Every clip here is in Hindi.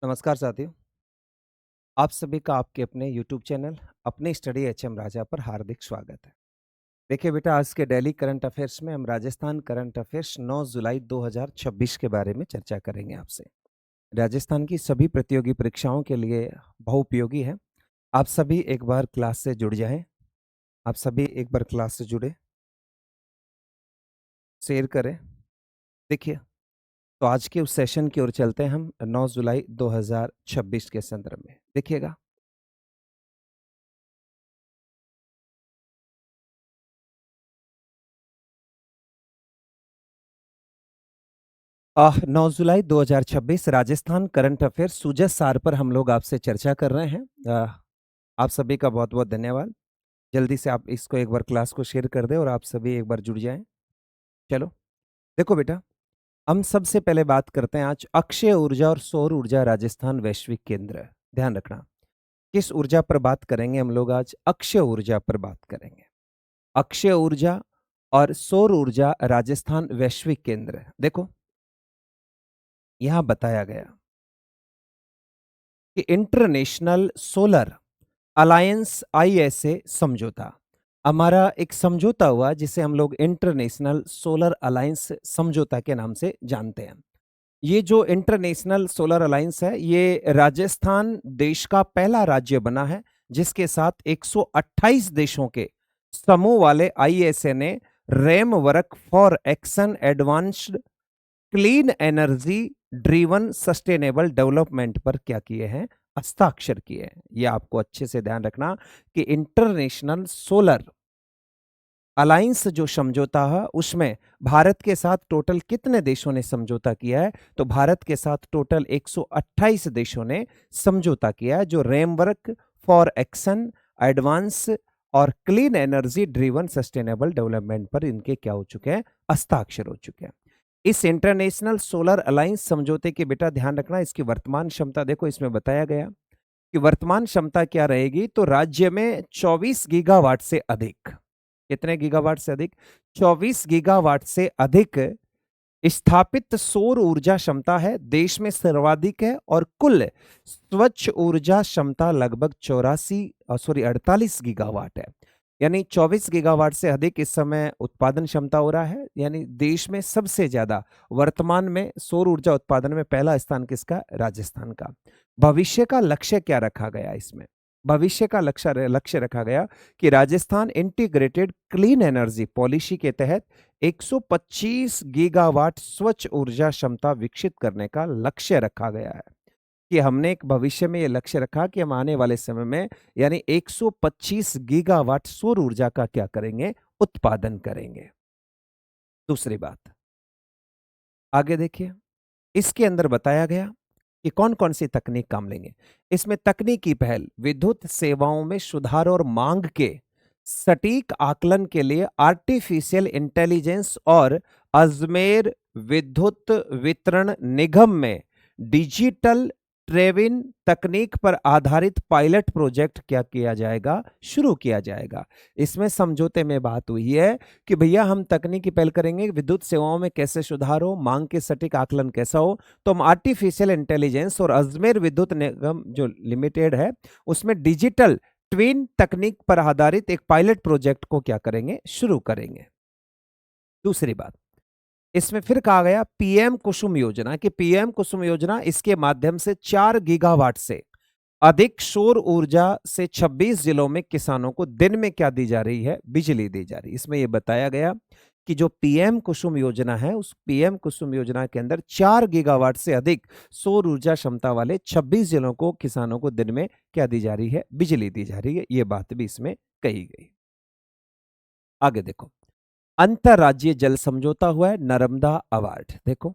नमस्कार साथियों। आप सभी का आपके अपने YouTube चैनल अपने स्टडी एचएम राजा पर हार्दिक स्वागत है। देखिए बेटा, आज के डेली करंट अफेयर्स में हम राजस्थान करंट अफेयर्स 9 जुलाई 2026 के बारे में चर्चा करेंगे आपसे। राजस्थान की सभी प्रतियोगी परीक्षाओं के लिए बहुउपयोगी है। आप सभी एक बार क्लास से जुड़ जाएं। आप सभी एक बार क्लास से जुड़े, शेयर करें। देखिए, तो आज के उस सेशन की ओर चलते हैं हम 9 जुलाई 2026 के संदर्भ में। देखिएगा, 9 जुलाई 2026 राजस्थान करंट अफेयर सूजत सार पर हम लोग आपसे चर्चा कर रहे हैं। आप सभी का बहुत बहुत धन्यवाद। जल्दी से आप इसको एक बार क्लास को शेयर कर दें और आप सभी एक बार जुड़ जाएं। चलो, देखो बेटा, हम सबसे पहले बात करते हैं आज अक्षय ऊर्जा और सौर ऊर्जा राजस्थान वैश्विक केंद्र। ध्यान रखना, किस ऊर्जा पर बात करेंगे हम लोग? आज अक्षय ऊर्जा पर बात करेंगे। अक्षय ऊर्जा और सौर ऊर्जा राजस्थान वैश्विक केंद्र। देखो, यहां बताया गया कि इंटरनेशनल सोलर अलायंस आईएसए समझौता, हमारा एक समझौता हुआ जिसे हम लोग इंटरनेशनल सोलर अलायंस समझौता के नाम से जानते हैं। ये जो इंटरनेशनल सोलर अलायंस है, ये राजस्थान देश का पहला राज्य बना है जिसके साथ 128 देशों के समूह वाले आईएसए ने रेम work for action advanced clean energy driven sustainable development पर क्या किए हैं? हस्ताक्षर किए हैं। ये आपको अच्छे से ध्यान रखना कि इंटरनेशनल सोलर अलायंस जो समझौता है उसमें भारत के साथ टोटल कितने देशों ने समझौता किया है? तो भारत के साथ टोटल 128 देशों ने समझौता किया है, जो रेमवर्क फॉर एक्शन एडवांस और clean energy driven sustainable development पर इनके क्या हो चुके हैं? हस्ताक्षर हो चुके हैं। इस इंटरनेशनल सोलर अलायंस समझौते के बेटा ध्यान रखना, इसकी वर्तमान क्षमता देखो, इसमें बताया गया कि वर्तमान क्षमता क्या रहेगी। तो राज्य में 24 गीगावाट से अधिक, कितने गीगावाट से अधिक? 24 गीगावाट से अधिक स्थापित सौर ऊर्जा क्षमता है, देश में सर्वाधिक है। और कुल स्वच्छ ऊर्जा क्षमता लगभग 48 गीगावाट है। यानी 24 गीगावाट से अधिक इस समय उत्पादन क्षमता हो रहा है। यानी देश में सबसे ज्यादा वर्तमान में सौर ऊर्जा उत्पादन में पहला स्थान किसका? राजस्थान का। भविष्य का लक्ष्य क्या रखा गया इसमें? भविष्य का लक्ष्य रखा गया कि Rajasthan integrated clean energy policy के तहत 125 गीगावाट स्वच्छ ऊर्जा क्षमता विकसित करने का लक्ष्य रखा गया है। कि हमने एक भविष्य में ये लक्ष्य रखा कि हम आने वाले समय में यानी 125 गीगावाट सौर ऊर्जा का क्या करेंगे? उत्पादन करेंगे। दूसरी बात, आगे देखिए, इसके अंदर बताया गया कि कौन कौन सी तकनीक काम लेंगे। इसमें तकनीकी पहल विद्युत सेवाओं में सुधार और मांग के सटीक आकलन के लिए आर्टिफिशियल इंटेलिजेंस और अजमेर विद्युत वितरण निगम में डिजिटल ट्रेविन तकनीक पर आधारित पायलट प्रोजेक्ट क्या किया जाएगा? शुरू किया जाएगा। इसमें समझौते में बात हुई है कि भैया हम तकनीकी पहल करेंगे, विद्युत सेवाओं में कैसे सुधार हो, मांग के सटीक आकलन कैसा हो। तो हम आर्टिफिशियल इंटेलिजेंस और अजमेर विद्युत निगम जो लिमिटेड है उसमें डिजिटल ट्विन तकनीक पर आधारित एक पायलट प्रोजेक्ट को क्या करेंगे? शुरू करेंगे। दूसरी बात, इसमें फिर कहा गया पीएम कुसुम योजना, कि पीएम कुसुम योजना इसके माध्यम से 4 गीगावाट से अधिक सौर ऊर्जा से 26 जिलों में किसानों को दिन में क्या दी जा रही है? बिजली दी जा रही है। इसमें यह बताया गया कि जो पीएम कुसुम योजना है उस पीएम कुसुम योजना के अंदर 4 गीगावाट से अधिक सौर ऊर्जा क्षमता वाले 26 जिलों को किसानों को दिन में क्या दी जा रही है? बिजली दी जा रही है। यह बात भी इसमें कही गई। आगे देखो, अंतरराज्यीय जल समझौता हुआ है, नर्मदा अवार्ड। देखो,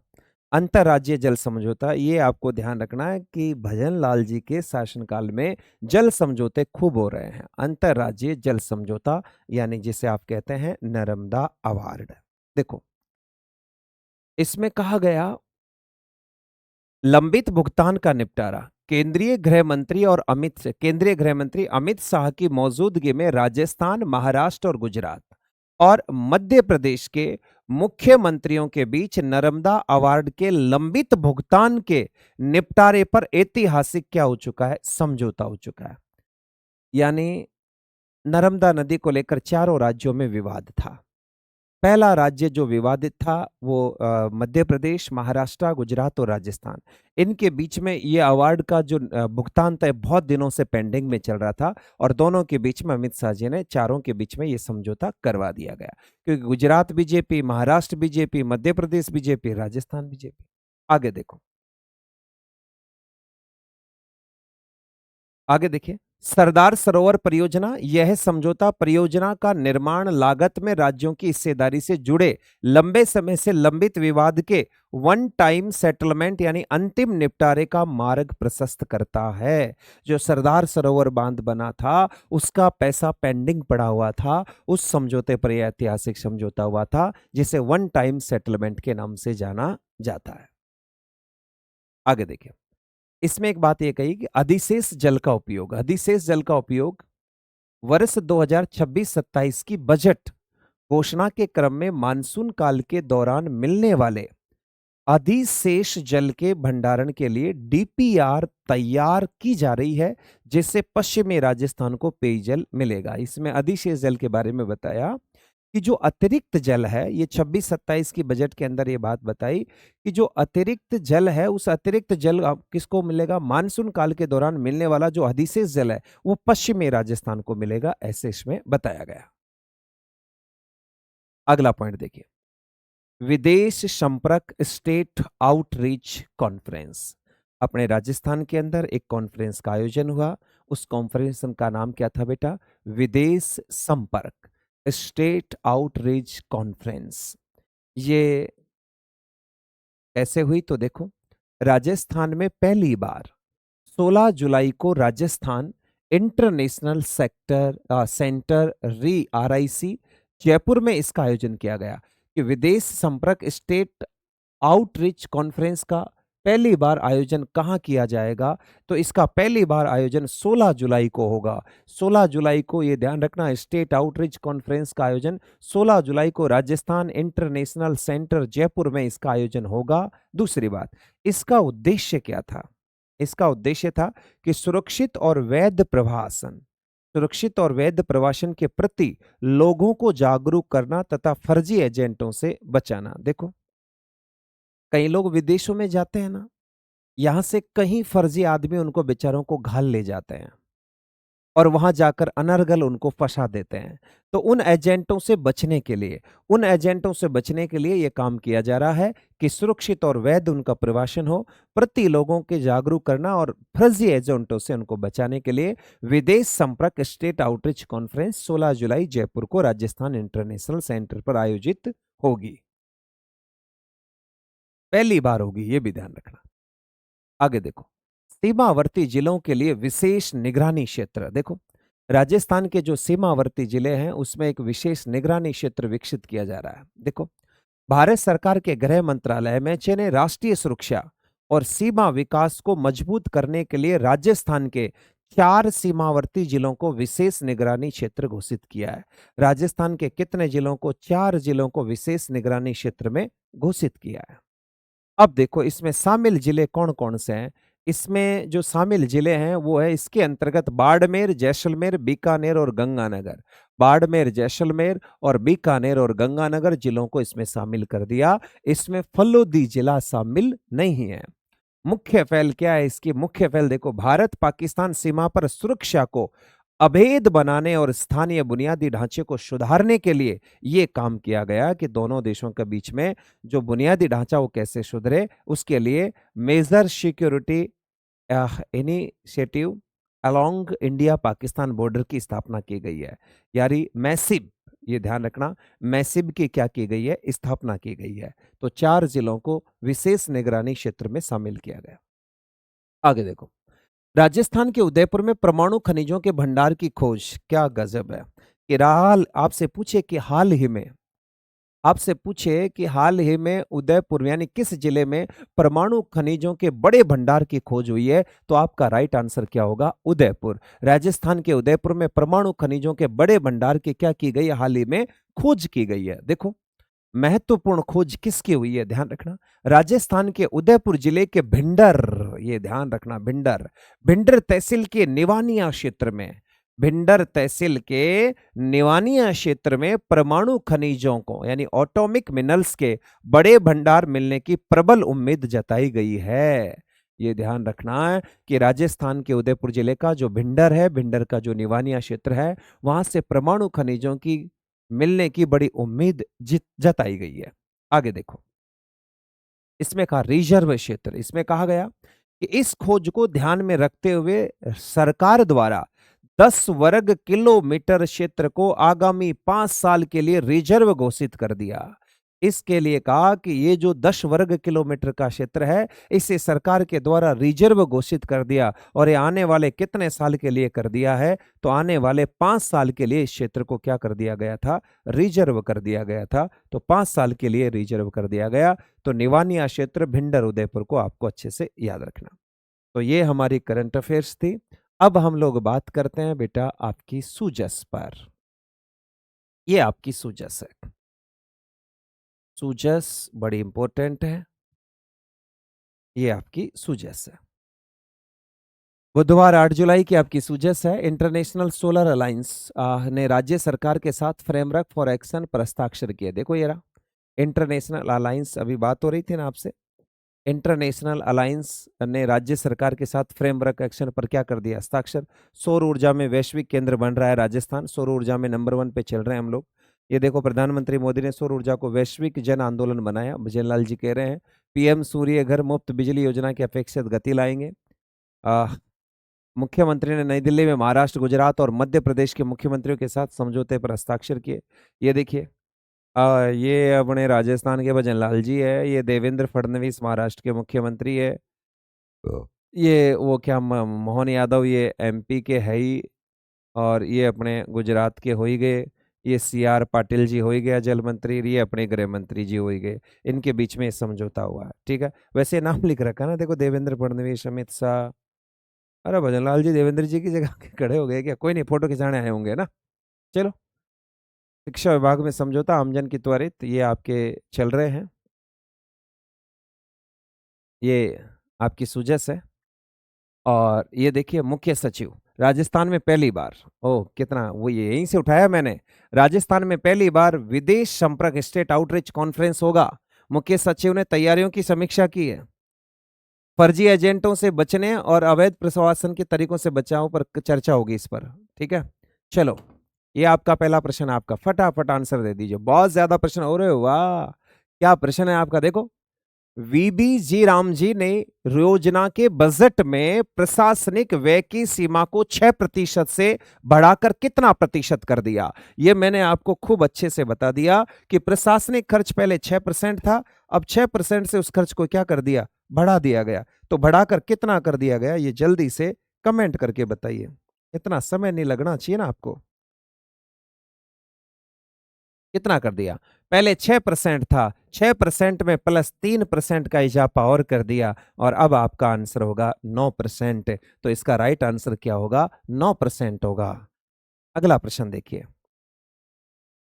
अंतरराज्यीय जल समझौता, ये आपको ध्यान रखना है कि भजन लाल जी के शासनकाल में जल समझौते खूब हो रहे हैं। अंतरराज्यीय जल समझौता यानी जिसे आप कहते हैं नर्मदा अवार्ड। देखो, इसमें कहा गया लंबित भुगतान का निपटारा, केंद्रीय गृह मंत्री अमित शाह की मौजूदगी में राजस्थान, महाराष्ट्र और गुजरात और मध्य प्रदेश के मुख्यमंत्रियों के बीच नर्मदा अवार्ड के लंबित भुगतान के निपटारे पर ऐतिहासिक क्या हो चुका है, समझौता हो चुका है। यानी नर्मदा नदी को लेकर चारों राज्यों में विवाद था। पहला राज्य जो विवादित था वो मध्य प्रदेश, महाराष्ट्र, गुजरात और राजस्थान। इनके बीच में ये अवार्ड का जो भुगतान था बहुत दिनों से पेंडिंग में चल रहा था और दोनों के बीच में अमित शाह जी ने चारों के बीच में ये समझौता करवा दिया गया, क्योंकि Gujarat BJP, Maharashtra BJP, Madhya Pradesh BJP, Rajasthan BJP. आगे देखो, आगे देखिए, सरदार सरोवर परियोजना, यह समझौता परियोजना का निर्माण लागत में राज्यों की हिस्सेदारी से जुड़े लंबे समय से लंबित विवाद के वन टाइम सेटलमेंट यानी अंतिम निपटारे का मार्ग प्रशस्त करता है। जो सरदार सरोवर बांध बना था उसका पैसा पेंडिंग पड़ा हुआ था, उस समझौते पर यह ऐतिहासिक समझौता हुआ था जिसे वन टाइम सेटलमेंट के नाम से जाना जाता है। आगे देखिए, इसमें एक बात यह कही कि अधिशेष जल का उपयोग वर्ष 2026-27 की बजट घोषणा के क्रम में मानसून काल के दौरान मिलने वाले अधिशेष जल के भंडारण के लिए डीपीआर तैयार की जा रही है, जिससे पश्चिमी राजस्थान को पेयजल मिलेगा। इसमें अधिशेष जल के बारे में बताया कि जो अतिरिक्त जल है, ये 26-27 की बजट के अंदर ये बात बताई कि जो अतिरिक्त जल है उस अतिरिक्त जल किसको मिलेगा, मानसून काल के दौरान मिलने वाला जो अधिशेष जल है वो पश्चिमी राजस्थान को मिलेगा, ऐसे इसमें बताया गया। अगला पॉइंट देखिए, विदेश संपर्क स्टेट आउटरीच कॉन्फ्रेंस। अपने राजस्थान के अंदर एक कॉन्फ्रेंस का आयोजन हुआ, उस कॉन्फ्रेंस का नाम क्या था बेटा, विदेश संपर्क स्टेट आउटरीच कॉन्फ्रेंस। ये ऐसे हुई तो देखो, राजस्थान में पहली बार 16 जुलाई को राजस्थान इंटरनेशनल सेंटर री आरआईसी जयपुर में इसका आयोजन किया गया कि विदेश संपर्क स्टेट आउटरीच कॉन्फ्रेंस का पहली बार आयोजन कहाँ किया जाएगा, तो इसका पहली बार आयोजन 16 जुलाई को होगा। 16 जुलाई को, ये ध्यान रखना, स्टेट आउटरीच कॉन्फ्रेंस का आयोजन 16 जुलाई को राजस्थान इंटरनेशनल सेंटर जयपुर में इसका आयोजन होगा। दूसरी बात, इसका उद्देश्य क्या था, इसका उद्देश्य था कि सुरक्षित और वैध प्रवासन के प्रति लोगों को जागरूक करना तथा फर्जी एजेंटों से बचाना। देखो, कई लोग विदेशों में जाते हैं ना, यहां से कहीं फर्जी आदमी उनको बेचारों को घाल ले जाते हैं और वहां जाकर अनर्गल उनको फंसा देते हैं। तो उन एजेंटों से बचने के लिए यह काम किया जा रहा है कि सुरक्षित और वैध उनका प्रवासन हो, प्रति लोगों के जागरूक करना और फर्जी एजेंटों से उनको बचाने के लिए विदेश संपर्क स्टेट आउटरीच कॉन्फ्रेंस 16 जुलाई जयपुर को राजस्थान इंटरनेशनल सेंटर पर आयोजित होगी। पहली बार होगी, यह भी ध्यान रखना। आगे देखो, सीमावर्ती जिलों के लिए विशेष निगरानी क्षेत्र। देखो, राजस्थान के जो सीमावर्ती जिले हैं उसमें एक विशेष निगरानी क्षेत्र विकसित किया जा रहा है। देखो, भारत सरकार के गृह मंत्रालय में ने राष्ट्रीय सुरक्षा और सीमा विकास को मजबूत करने के लिए राजस्थान के 4 सीमावर्ती जिलों को विशेष निगरानी क्षेत्र घोषित किया है। राजस्थान के कितने जिलों को, 4 जिलों को विशेष निगरानी क्षेत्र में घोषित किया है। अब देखो, इसमें शामिल जिले कौन कौन से हैं। इसमें जो शामिल जिले हैं वो है, इसके अंतर्गत बाड़मेर, जैसलमेर, बीकानेर और गंगानगर। बाड़मेर, जैसलमेर और बीकानेर और गंगानगर जिलों को इसमें शामिल कर दिया। इसमें फल्लोदी जिला शामिल नहीं है। मुख्य पहल क्या है इसकी, मुख्य पहल देखो, भारत पाकिस्तान सीमा पर सुरक्षा को अभेद बनाने और स्थानीय बुनियादी ढांचे को सुधारने के लिए यह काम किया गया कि दोनों देशों के बीच में जो बुनियादी ढांचा वो कैसे सुधरे, उसके लिए major security initiative along India Pakistan border की स्थापना की गई है। यानी मैसिब, ये ध्यान रखना, मैसिब की क्या की गई है, स्थापना की गई है। तो 4 जिलों को विशेष निगरानी क्षेत्र में शामिल किया गया। आगे देखो, राजस्थान के उदयपुर में परमाणु खनिजों के भंडार की खोज, क्या गजब है कि हाल ही में उदयपुर यानी किस जिले में परमाणु खनिजों के बड़े भंडार की खोज हुई है, तो आपका राइट आंसर क्या होगा, उदयपुर। राजस्थान के उदयपुर में परमाणु खनिजों के बड़े भंडार की क्या की गई, हाल ही में खोज की गई है। देखो, महत्वपूर्ण खोज किसकी हुई है, ध्यान रखना। राजस्थान के उदयपुर जिले के भिंडर, ये ध्यान रखना, भिंडर, भिंडर तहसील के निवानिया क्षेत्र में, भिंडर तहसील के निवानिया क्षेत्र में परमाणु खनिजों को यानी एटॉमिक मिनरल्स के बड़े भंडार मिलने की प्रबल उम्मीद जताई गई है। ये ध्यान रखना है कि राजस्थान के उदयपुर जिले का जो भिंडर है, भिंडर का जो निवानिया क्षेत्र है, वहां से परमाणु खनिजों की मिलने की बड़ी उम्मीद जताई गई है। आगे देखो, इसमें कहा रिजर्व क्षेत्र, इसमें कहा गया कि इस खोज को ध्यान में रखते हुए सरकार द्वारा 10 वर्ग किलोमीटर क्षेत्र को आगामी 5 साल के लिए रिजर्व घोषित कर दिया। इसके लिए कहा कि ये जो 10 वर्ग किलोमीटर का क्षेत्र है, इसे सरकार के द्वारा रिजर्व घोषित कर दिया। और ये आने वाले कितने साल के लिए कर दिया है, तो आने वाले 5 साल के लिए इस क्षेत्र को क्या कर दिया गया था, रिजर्व कर दिया गया था। तो 5 साल के लिए रिजर्व कर दिया गया। तो निवानिया क्षेत्र भिंडर उदयपुर को आपको अच्छे से याद रखना। तो ये हमारी करंट अफेयर्स थी। अब हम लोग बात करते हैं बेटा आपकी सूजस पर। ये आपकी सूजस है, सूजस बड़ी इंपॉर्टेंट है। ये आपकी सूजस है, बुधवार 8 जुलाई की आपकी सूजस है। इंटरनेशनल सोलर अलायंस ने राज्य सरकार के साथ फ्रेमवर्क फॉर एक्शन पर हस्ताक्षर किए। देखो ये रहा इंटरनेशनल अलायंस, अभी बात हो रही थी ना आपसे। इंटरनेशनल अलायंस ने राज्य सरकार के साथ फ्रेमवर्क एक्शन पर क्या कर दिया, हस्ताक्षर। सौर ऊर्जा में वैश्विक केंद्र बन रहा है राजस्थान, सौर ऊर्जा में नंबर 1 पे चल रहे हैं हम लोग। ये देखो, प्रधानमंत्री मोदी ने सौर ऊर्जा को वैश्विक जन आंदोलन बनाया। भजन लाल जी कह रहे हैं पीएम सूर्य घर मुफ्त बिजली योजना की अपेक्षित गति लाएंगे। मुख्यमंत्री ने नई दिल्ली में महाराष्ट्र, गुजरात और मध्य प्रदेश के मुख्यमंत्रियों के साथ समझौते पर हस्ताक्षर किए। ये देखिए, ये अपने राजस्थान के भजन लाल जी है, ये देवेंद्र फडणवीस महाराष्ट्र के मुख्यमंत्री है, ये वो क्या मोहन यादव ये एमपी के है ही, और ये अपने गुजरात के हो ही गए। ये सीआर पाटिल जी हो ही गया जल मंत्री, ये अपने गृह मंत्री जी हो ही गए। इनके बीच में समझौता हुआ है, ठीक है। वैसे नाम लिख रखा ना, देखो देवेंद्र फडणवीस, अमित शाह। अरे भजन लाल जी देवेंद्र जी की जगह खड़े हो गए क्या, कोई नहीं, फोटो खिंचाने आए होंगे ना। चलो, शिक्षा विभाग में समझौता आमजन की त्वरित, ये आपके चल रहे हैं। ये आपकी सुजस है। और ये देखिए, मुख्य सचिव राजस्थान में पहली बार, ओह कितना, वो ये यहीं से उठाया मैंने। राजस्थान में पहली बार विदेश संपर्क स्टेट आउटरीच कॉन्फ्रेंस होगा। मुख्य सचिव ने तैयारियों की समीक्षा की है। फर्जी एजेंटों से बचने और अवैध प्रशासन के तरीकों से बचाव पर चर्चा होगी इस पर, ठीक है। चलो, ये आपका पहला प्रश्न, आपका फटाफट आंसर दे दीजिए। बहुत ज्यादा प्रश्न हो रहे हो, वाह क्या प्रश्न है आपका। देखो, वीबी जी राम जी ने योजना के बजट में प्रशासनिक व्यय की सीमा को 6% से बढ़ाकर कितना प्रतिशत कर दिया। यह मैंने आपको खूब अच्छे से बता दिया कि प्रशासनिक खर्च पहले 6% था, अब 6% से उस खर्च को क्या कर दिया, बढ़ा दिया गया। तो बढ़ाकर कितना कर दिया गया, ये जल्दी से कमेंट करके बताइए। इतना समय नहीं लगना चाहिए ना आपको। कितना कर दिया, पहले 6% था, 6% में प्लस 3% का इजाफा और कर दिया, और अब आपका आंसर होगा 9%। तो इसका राइट आंसर क्या होगा, 9% होगा। अगला प्रश्न देखिए,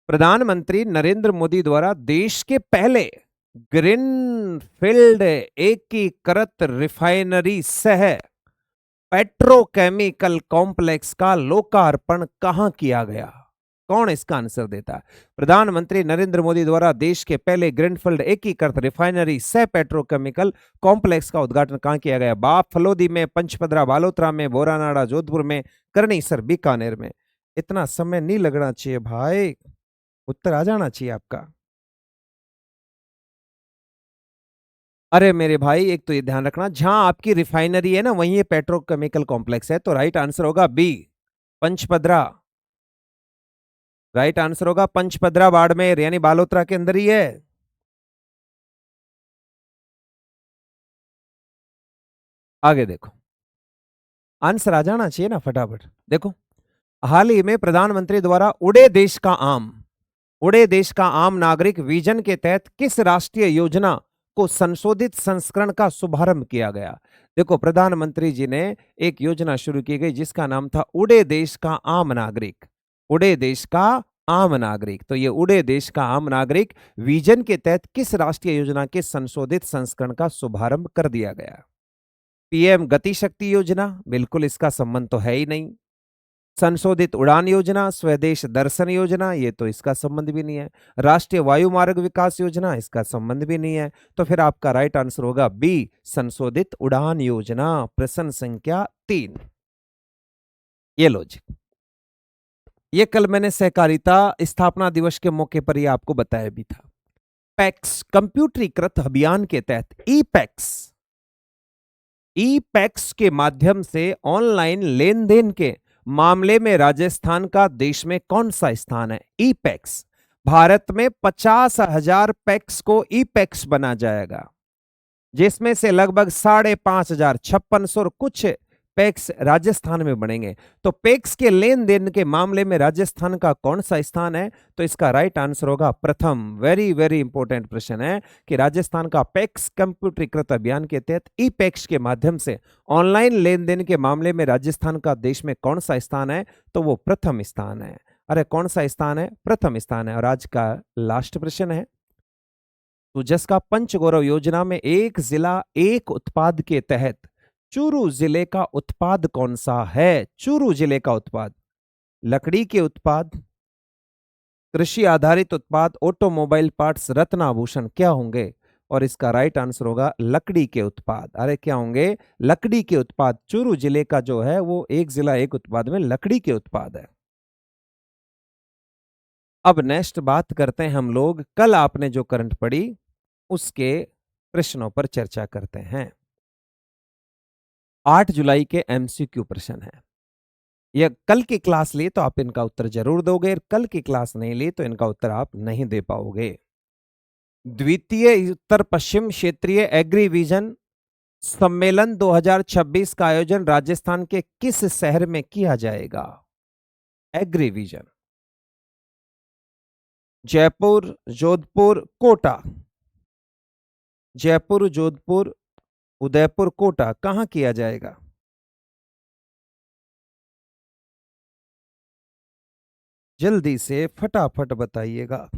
प्रधानमंत्री नरेंद्र मोदी द्वारा देश के पहले ग्रीनफील्ड एकीकृत रिफाइनरी सह पेट्रोकेमिकल कॉम्प्लेक्स का लोकार्पण कहां किया गया। कौन इसका आंसर देता है। प्रधानमंत्री नरेंद्र मोदी द्वारा देश के पहले ग्रीनफील्ड एकीकृत रिफाइनरी सह पेट्रोकेमिकल कॉम्प्लेक्स का उद्घाटन कहां किया गया। बाप फलोदी में, पंचपदरा बालोतरा में, बोरानाड़ा जोधपुर में, करनीसर बीकानेर में। इतना समय नहीं लगना चाहिए भाई, उत्तर आ जाना चाहिए आपका। अरे मेरे भाई, एक तो ये ध्यान रखना, जहां आपकी रिफाइनरी है ना, वहीं ये पेट्रोकेमिकल कॉम्प्लेक्स है। तो राइट आंसर होगा बी, पंचपदरा। राइट आंसर होगा पंचपदरा बाड़मेर, यानी बालोतरा के अंदर ही है। आगे देखो, आंसर आ जाना चाहिए ना फटाफट। देखो, हाल ही में प्रधानमंत्री द्वारा उड़े देश का आम नागरिक विजन के तहत किस राष्ट्रीय योजना को संशोधित संस्करण का शुभारंभ किया गया। देखो, प्रधानमंत्री जी ने एक योजना शुरू की गई जिसका नाम था उड़े देश का आम नागरिक। उड़े देश का आम नागरिक। तो ये उड़े देश का आम नागरिक विजन के तहत किस राष्ट्रीय योजना के संशोधित संस्करण का शुभारंभ कर दिया गया? पीएम गति शक्ति योजना, बिल्कुल इसका संबंध तो है ही नहीं। संशोधित उड़ान योजना, स्वदेश दर्शन योजना, ये तो इसका संबंध भी नहीं है। राष्ट्रीय वायु मार्ग विकास योजना, इसका संबंध भी नहीं है। तो फिर आपका राइट आंसर होगा बी, संशोधित उड़ान योजना। प्रश्न संख्या 3। ये लो जी, ये कल मैंने सहकारिता स्थापना दिवस के मौके पर ये आपको बताया भी था। पैक्स कंप्यूटरीकृत अभियान के तहत ई पैक्स के माध्यम से ऑनलाइन लेन देन के मामले में राजस्थान का देश में कौन सा स्थान है? ई पैक्स, भारत में 50,000 पैक्स को ई पैक्स बना जाएगा, जिसमें से लगभग 5,500 5600 और कुछ पैक्स राजस्थान में बनेंगे। तो पैक्स के लेन देन के मामले में राजस्थान का कौन सा स्थान है? तो इसका राइट आंसर होगा प्रथम। वेरी वेरी इंपॉर्टेंट प्रश्न है कि राजस्थान का पैक्स कंप्यूटरीकृत अभियान के तहत ई पैक्स के माध्यम से ऑनलाइन लेन देन के मामले में राजस्थान का देश में कौन सा स्थान है? तो वो प्रथम स्थान है। अरे कौन सा स्थान है? प्रथम स्थान है। और आज का लास्ट प्रश्न है, तो जिसका पंचगौरव योजना में एक जिला एक उत्पाद के तहत चूरू जिले का उत्पाद कौन सा है? चूरू जिले का उत्पाद लकड़ी के उत्पाद, कृषि आधारित उत्पाद, ऑटोमोबाइल पार्ट्स, रत्नाभूषण क्या होंगे? और इसका राइट आंसर होगा लकड़ी के उत्पाद। अरे क्या होंगे? लकड़ी के उत्पाद। चूरू जिले का जो है वो एक जिला एक उत्पाद में लकड़ी के उत्पाद है। अब नेक्स्ट बात करते हैं हम लोग, कल आपने जो करंट पढ़ी उसके प्रश्नों पर चर्चा करते हैं। 8 जुलाई के एमसीक्यू प्रश्न है। यह कल की क्लास ली तो आप इनका उत्तर जरूर दोगे, कल की क्लास नहीं ली तो इनका उत्तर आप नहीं दे पाओगे। द्वितीय उत्तर पश्चिम क्षेत्रीय एग्रीविजन सम्मेलन 2026 का आयोजन राजस्थान के किस शहर में किया जाएगा? एग्रीविजन जयपुर, जोधपुर, कोटा। जयपुर, जोधपुर, उदयपुर, कोटा, कहां किया जाएगा? जल्दी से फटाफट बताइएगा।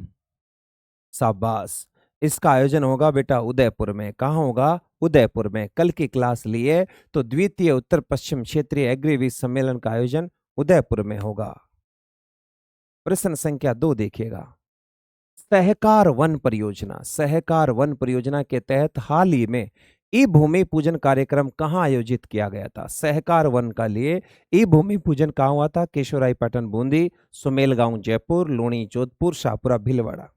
शाबाश, इसका आयोजन होगा बेटा उदयपुर में। कहां होगा? उदयपुर में। कल की क्लास लिए तो द्वितीय उत्तर पश्चिम क्षेत्रीय एग्रीविज सम्मेलन का आयोजन उदयपुर में होगा। प्रश्न संख्या 2 देखिएगा, सहकार वन परियोजना, सहकार वन परियोजना के तहत हाल ही में ई भूमि पूजन कार्यक्रम कहां आयोजित किया गया था? सहकार वन का लिए ई भूमि पूजन कहां हुआ था? केशोराई पाटन बूंदी, सुमेल गांव जयपुर, लूणी जोधपुर, शाहपुरा भीलवाड़ा।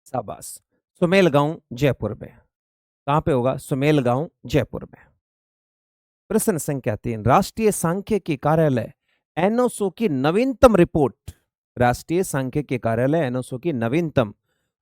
शाबाश, सुमेल गांव जयपुर में। कहां पे होगा? सुमेल गांव जयपुर में। प्रश्न संख्या 3, राष्ट्रीय सांख्यिकी कार्यालय एनओसो की नवीनतम रिपोर्ट, राष्ट्रीय सांख्यिकी कार्यालय एनओसो की नवीनतम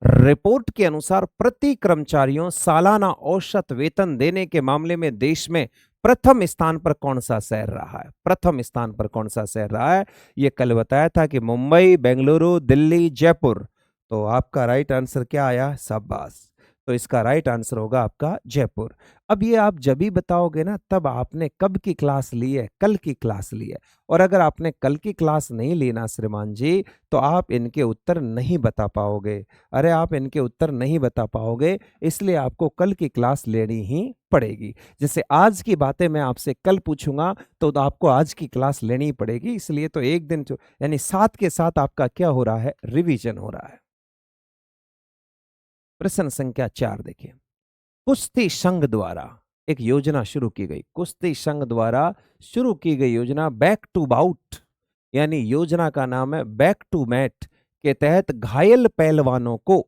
रिपोर्ट के अनुसार प्रति कर्मचारियों सालाना औसत वेतन देने के मामले में देश में प्रथम स्थान पर कौन सा शहर रहा है? प्रथम स्थान पर कौन सा शहर रहा है? यह कल बताया था कि मुंबई, बेंगलुरु, दिल्ली, जयपुर। तो आपका राइट आंसर क्या आया? शाबाश, तो इसका राइट आंसर होगा आपका जयपुर। अब ये आप जब भी बताओगे ना, तब आपने कब की क्लास ली है? कल की क्लास ली है। और अगर आपने कल की क्लास नहीं ली ना श्रीमान जी, तो आप इनके उत्तर नहीं बता पाओगे। अरे आप इनके उत्तर नहीं बता पाओगे, इसलिए आपको कल की क्लास लेनी ही पड़ेगी। जैसे आज की बातें मैं आपसे कल पूछूंगा तो आपको आज की क्लास लेनी ही पड़ेगी। इसलिए तो एक दिन यानी साथ के साथ आपका क्या हो रहा है? रिवीजन हो रहा है। प्रश्न संख्या 4 देखिए, कुश्ती संघ द्वारा एक योजना शुरू की गई। कुश्ती संघ द्वारा शुरू की गई योजना बैक टू बाउट, यानी योजना का नाम है बैक टू मैट, के तहत घायल पहलवानों को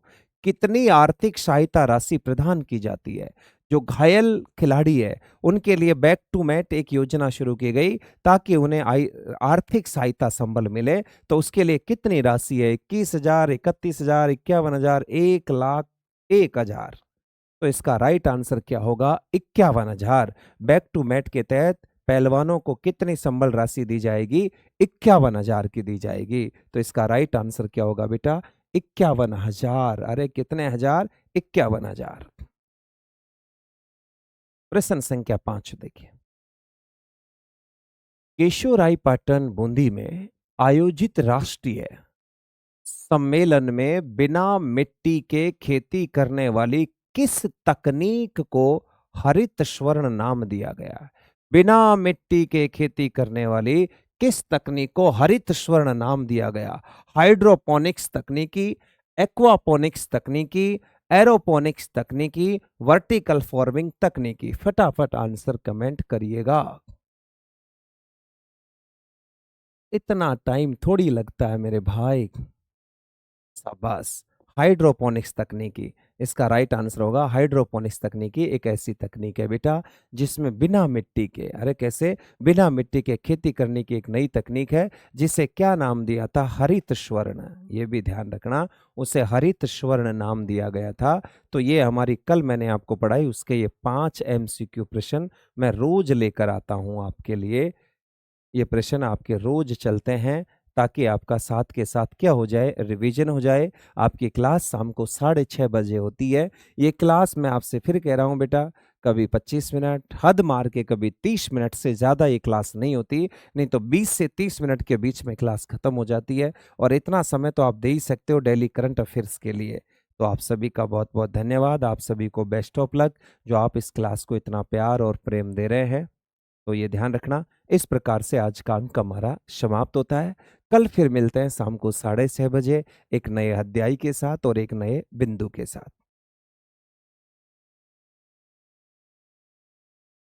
कितनी आर्थिक सहायता राशि प्रदान की जाती है? जो घायल खिलाड़ी है उनके लिए बैक टू मैट एक योजना शुरू की गई ताकि उन्हें आर्थिक सहायता संबल मिले। तो उसके लिए कितनी राशि है? 21,000, 31,000, 51,000, 1,01,000। तो इसका राइट आंसर क्या होगा? 51,000। बैक टू मैट के तहत पहलवानों को कितनी संबल राशि दी जाएगी? 51,000 की दी जाएगी। तो इसका राइट आंसर क्या होगा बेटा? 51,000। अरे कितने हजार? 51,000। प्रश्न संख्या 5 देखिए, केशोराई पाटन बूंदी में आयोजित राष्ट्रीय सम्मेलन में बिना मिट्टी के खेती करने वाली किस तकनीक को हरित स्वर्ण नाम दिया गया है? बिना मिट्टी के खेती करने वाली किस तकनीक को हरित स्वर्ण नाम दिया गया? हाइड्रोपोनिक्स तकनीकी, एक्वापोनिक्स तकनीकी, एरोपोनिक्स तकनीकी, वर्टिकल फार्मिंग तकनीकी। फटाफट आंसर कमेंट करिएगा। इतना टाइम थोड़ी लगता है मेरे भाई। शाबाश। हाइड्रोपोनिक्स तकनीकी इसका राइट आंसर होगा। हाइड्रोपोनिक्स तकनीकी एक ऐसी तकनीक है बेटा जिसमें बिना मिट्टी के, अरे कैसे, बिना मिट्टी के खेती करने की एक नई तकनीक है जिसे क्या नाम दिया था? हरित स्वर्ण। ये भी ध्यान रखना, उसे हरित स्वर्ण नाम दिया गया था। तो ये हमारी कल मैंने आपको पढ़ाई उसके ये 5 MCQ प्रश्न मैं रोज लेकर आता हूं आपके लिए। ये प्रश्न आपके रोज चलते हैं ताकि आपका साथ के साथ क्या हो जाए, रिवीजन हो जाए। आपकी क्लास शाम को 6:30 बजे होती है। ये क्लास मैं आपसे फिर कह रहा हूँ बेटा, कभी 25 मिनट, हद मार के कभी 30 मिनट से ज़्यादा ये क्लास नहीं होती। नहीं तो 20 से 30 मिनट के बीच में क्लास खत्म हो जाती है। और इतना समय तो आप दे ही सकते हो डेली करंट अफेयर्स के लिए। तो आप सभी का बहुत बहुत धन्यवाद। आप सभी को बेस्ट ऑफ लक जो आप इस क्लास को इतना प्यार और प्रेम दे रहे हैं। तो ये ध्यान रखना। इस प्रकार से आज का अंक हमारा समाप्त होता है। कल फिर मिलते हैं शाम को 6:30 बजे एक नए अध्याय के साथ और एक नए बिंदु के साथ।